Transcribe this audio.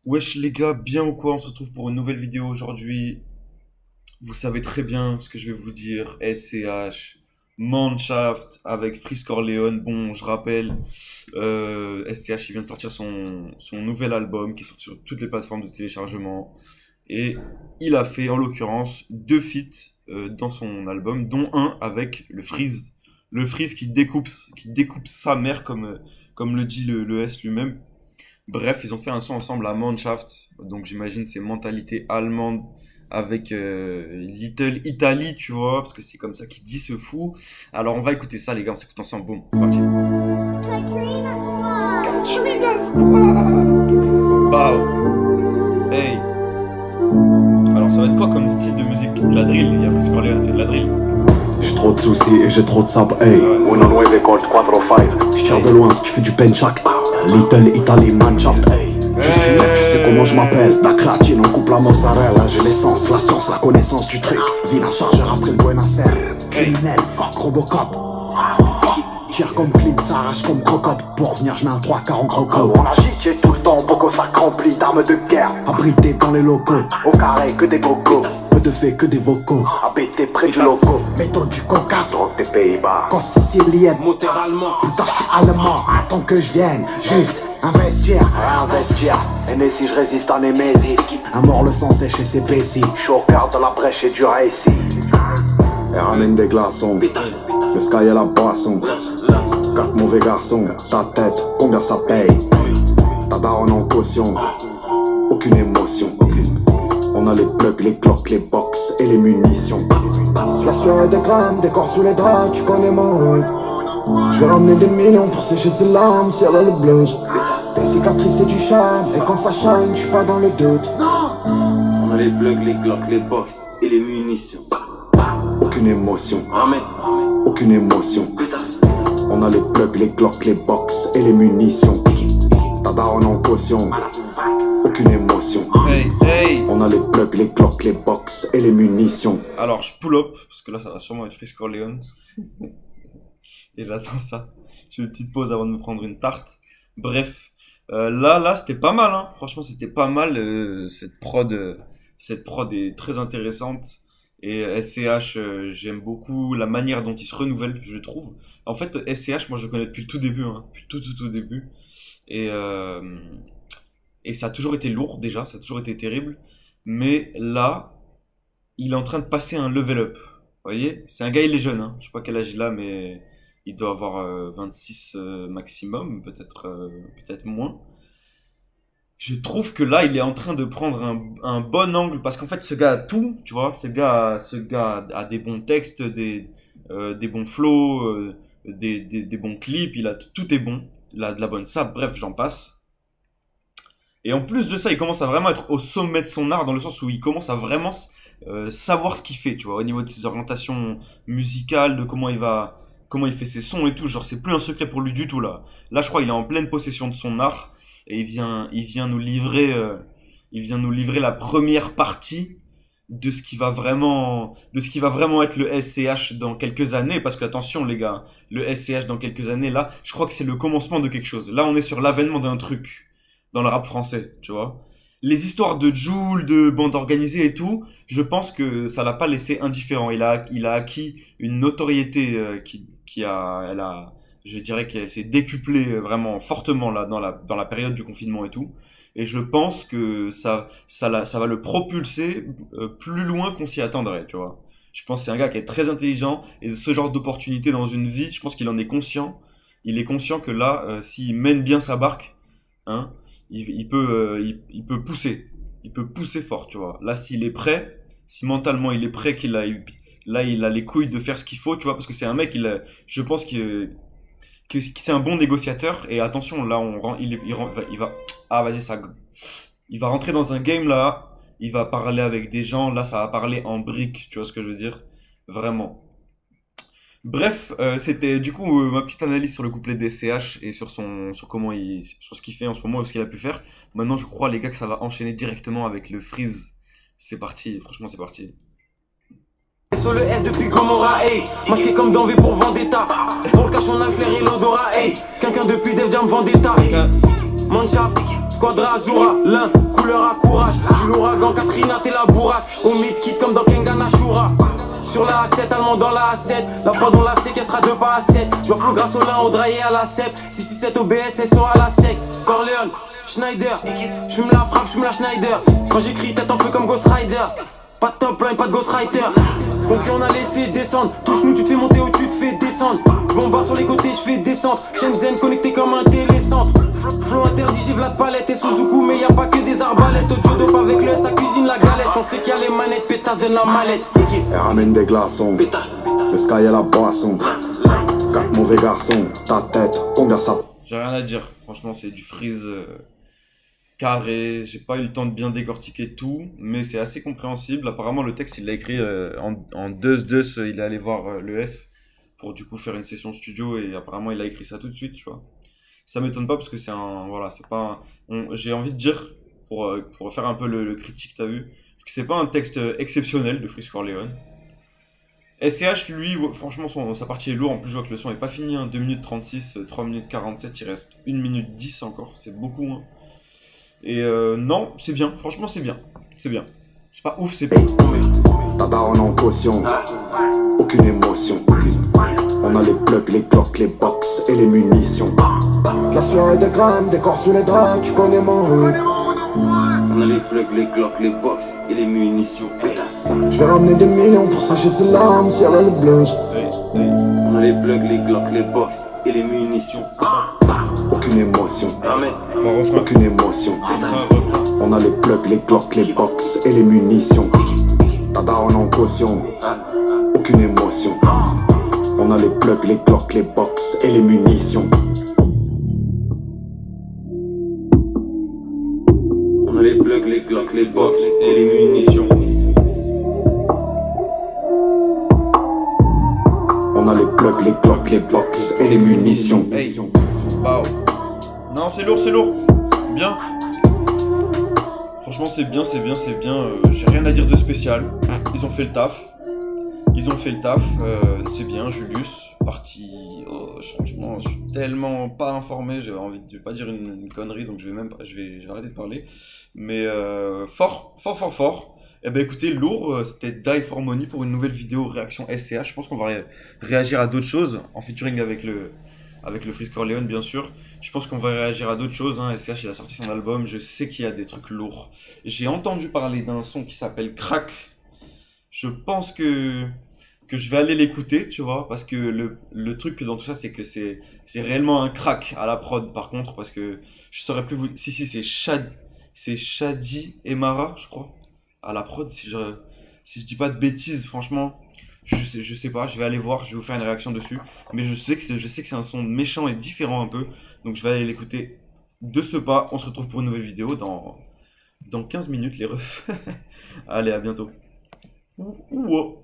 Wesh les gars, bien ou quoi? On se retrouve pour une nouvelle vidéo aujourd'hui. Vous savez très bien ce que je vais vous dire. SCH, Mannschaft avec Frisk Orleans. Bon, je rappelle, SCH il vient de sortir son nouvel album qui sort sur toutes les plateformes de téléchargement. Et il a fait en l'occurrence deux feats dans son album, dont un avec le Freeze. Le Freeze qui découpe sa mère comme le dit le S lui-même. Bref, ils ont fait un son ensemble à Mannschaft, donc j'imagine c'est mentalité allemande avec Little Italy, tu vois, parce que c'est comme ça qu'il dit ce fou. Alors on va écouter ça les gars, on s'écoute ensemble, boum, c'est parti. Katrina Squad. Wow. Hey. Alors ça va être quoi comme style de musique? De la drill, il y a Frisk Orleans, c'est de la drill. J'ai trop de soucis et j'ai trop de sable, hey. Ouais. 1-9 Colt 405. Je tire de loin si tu fais du penchak. Little Italy Mannschaft, hey. Je suis là, tu sais comment je m'appelle. La créatine, on coupe la mozzarella. J'ai l'essence, la science, la connaissance du truc. Vilain chargeur après le Buenos Aires. Criminel, fuck Robocop. Tire comme Clint, ça arrache comme Crocop. Pour venir, je mets un 3-4 en croco. On agit, j'ai tout le temps, beaucoup ça rempli d'armes de guerre. Abrité dans les locaux, au carré que des gogos. Peu de faits que des vocaux. Habité près du loco. Méthode du Caucase, drogue des Pays-Bas. Quand sicilienne, moteur allemand. Putain, je suis allemand, attends que je vienne. Juste investir, réinvestir. Et si je résiste en Némésis. Un mort le sang sèche et c'est Pessi. Chauffeur de la brèche et du récit. Et ramène des glaçons. Le sky et la boisson. 4 mauvais garçons. Ta tête, combien ça paye? Ta daronne en caution. Aucune émotion. On a les plugs, les clocks, les box et les munitions. La soirée des grammes, des corps sous les draps, tu connais mon rôle. Je vais ramener des millions pour sécher ses larmes, si elle a le blues. Des cicatrices et du charme, et quand ça shine, je suis pas dans le doute. On a les plugs, les glocks, les box et les munitions. Aucune émotion, Amen. aucune émotion. On a les plugs, les glocks, les box et les munitions. Ta daronne en caution, aucune émotion. Hey, hey. On a les plugs, les glocks, les box et les munitions. Alors je pull up, parce que là ça va sûrement être Frisk Orleans. Et j'attends ça. Je fais une petite pause avant de me prendre une tarte. Bref, là c'était pas mal, hein. Franchement c'était pas mal. Cette prod est très intéressante. Et SCH, j'aime beaucoup la manière dont il se renouvelle, je trouve. En fait, SCH, moi je le connais depuis le tout début, hein, depuis tout début. Et, euh, et ça a toujours été lourd déjà, ça a toujours été terrible. Mais là, il est en train de passer un level up. Vous voyez? C'est un gars, il est jeune, hein. Je sais pas quel âge il a, mais il doit avoir 26 maximum, peut-être moins. Je trouve que là, il est en train de prendre un bon angle parce qu'en fait, ce gars a tout, tu vois. Ce gars a des bons textes, des bons flows, des bons clips. Tout est bon. Il a de la bonne sap, bref, j'en passe. Et en plus de ça, il commence à vraiment être au sommet de son art dans le sens où il commence à vraiment savoir ce qu'il fait, tu vois, au niveau de ses orientations musicales, de comment il fait ses sons et tout. Genre, c'est plus un secret pour lui du tout là. Là, je crois qu'il est en pleine possession de son art et il vient nous livrer la première partie de ce qui va vraiment être le SCH dans quelques années. Parce que attention les gars, le SCH dans quelques années là, je crois que c'est le commencement de quelque chose. Là, on est sur l'avènement d'un truc dans le rap français, tu vois. Les histoires de Jul, de bande organisée et tout, je pense que ça l'a pas laissé indifférent. Il a acquis une notoriété je dirais qu'elle s'est décuplée vraiment fortement là dans la période du confinement et tout. Et je pense que ça va le propulser plus loin qu'on s'y attendrait, tu vois. Je pense que c'est un gars qui est très intelligent et de ce genre d'opportunité dans une vie, je pense qu'il en est conscient. Il est conscient que là, s'il mène bien sa barque, hein, il peut pousser. Il peut pousser fort, tu vois. Là, s'il est prêt, si mentalement il est prêt, là, il a les couilles de faire ce qu'il faut, tu vois, parce que c'est un mec, je pense que c'est un bon négociateur. Et attention, là, ah, vas-y, il va rentrer dans un game là. Il va parler avec des gens. Là, ça va parler en briques, tu vois ce que je veux dire? Vraiment. Bref, c'était du coup ma petite analyse sur le couplet des CH et sur ce qu'il fait en ce moment et ce qu'il a pu faire. Maintenant, je crois les gars que ça va enchaîner directement avec le freeze. C'est parti, franchement c'est parti. Sur le S depuis Gomorrah, hey. Masqué comme dans V pour Vendetta. Pour le cash on a le flair et l'odorat, hey. Quelqu'un depuis Def Jam Vendetta. Mannschaft, Squadra Azura, l'un, couleur à courage. J'ai l'ouragan, Katrina, t'es la bourrasse. Au mid-kit comme dans Kengan Ashura. Sur la A7, allemand dans la A7. La prod on la séquestre à 2 pas à 7. Je flou grâce au lin, au draillé à la CEP. 667 OBS, SO à la sec. Corleone, Schneider. J'fume la frappe, j'fume la Schneider. Quand j'écris, tête en feu comme Ghost Rider. Pas de top line, pas de Ghost Rider. Conclu on a laissé descendre. Touche-nous, tu te fais monter ou tu te fais descendre. Bombarde sur les côtés, je fais descendre. Shenzhen connecté comme un télécentre. Flow interdit, j'ai Vlad Palette et Suzuku. Mais y a pas que des arbalètes. Audio dope avec le sa cuisine la galette. On sait qu'il y a les manettes, pétasse donne la mallette. Elle ramène des glaçons, le sky et la boisson. 4 mauvais garçons, ta tête, combien ça? J'ai rien à dire. Franchement, c'est du freeze carré. J'ai pas eu le temps de bien décortiquer tout, mais c'est assez compréhensible. Apparemment, le texte, il l'a écrit en deux. Il est allé voir le S pour du coup faire une session studio et apparemment, il a écrit ça tout de suite, tu vois. Ça m'étonne pas parce que c'est un. Voilà, c'est pas j'ai envie de dire, pour faire un peu le critique, t'as vu, que c'est pas un texte exceptionnel de Freeze Corleone. SCH, lui, franchement, sa partie est lourde. En plus, je vois que le son est pas fini. Hein. 2 minutes 36, 3 minutes 47, il reste 1 minute 10 encore. C'est beaucoup. Hein. Et non, c'est bien. Franchement, c'est bien. C'est bien. C'est pas ouf, c'est bien. Ta daronne en caution, aucune émotion. On a les plugs, les glocks, les box et les munitions. La soirée des grammes, des corps sous les draps, tu connais mon rue. On a les plugs, les glocks, les box et les munitions. Pétasse. Je vais ramener des millions pour sécher ses larmes, si elle a le blues. On a les plugs, les glocks, les box et les munitions. Aucune émotion, Amen. Bon, refrain. aucune émotion. Refrain. On a les plugs, les glocks, les box et les munitions. Ta daronne en caution, aucune émotion. On a les plugs, les glocks, les box et les munitions. On a les plugs, les glocks, les box et les munitions. On a les plugs, les glocks, les box et les munitions. Hey. Wow. Non, c'est lourd, c'est lourd. Bien. Franchement, c'est bien, c'est bien, c'est bien. J'ai rien à dire de spécial. Ils ont fait le taf. Ils ont fait le taf. C'est bien, Julius. Parti. Oh, franchement, je suis tellement pas informé. J'ai envie de pas dire une connerie, donc je vais arrêter de parler. Mais fort. Eh ben écoutez, lourd, c'était Die for Money pour une nouvelle vidéo réaction SCH. Je pense qu'on va réagir à d'autres choses en featuring avec le Freeze Corleone, bien sûr. Je pense qu'on va réagir à d'autres choses. Hein. SCH, il a sorti son album. Je sais qu'il y a des trucs lourds. J'ai entendu parler d'un son qui s'appelle Crack. Je pense que je vais aller l'écouter, tu vois. Parce que le truc dans tout ça, c'est que c'est réellement un crack à la prod, par contre. Parce que je saurais plus vous. Si, c'est Shadi et Mara, je crois. À la prod, si je dis pas de bêtises, franchement. Je sais pas, je vais aller voir, je vais vous faire une réaction dessus. Mais je sais que c'est un son méchant et différent un peu. Donc je vais aller l'écouter de ce pas. On se retrouve pour une nouvelle vidéo dans 15 minutes, les refs. Allez, à bientôt. Ouah.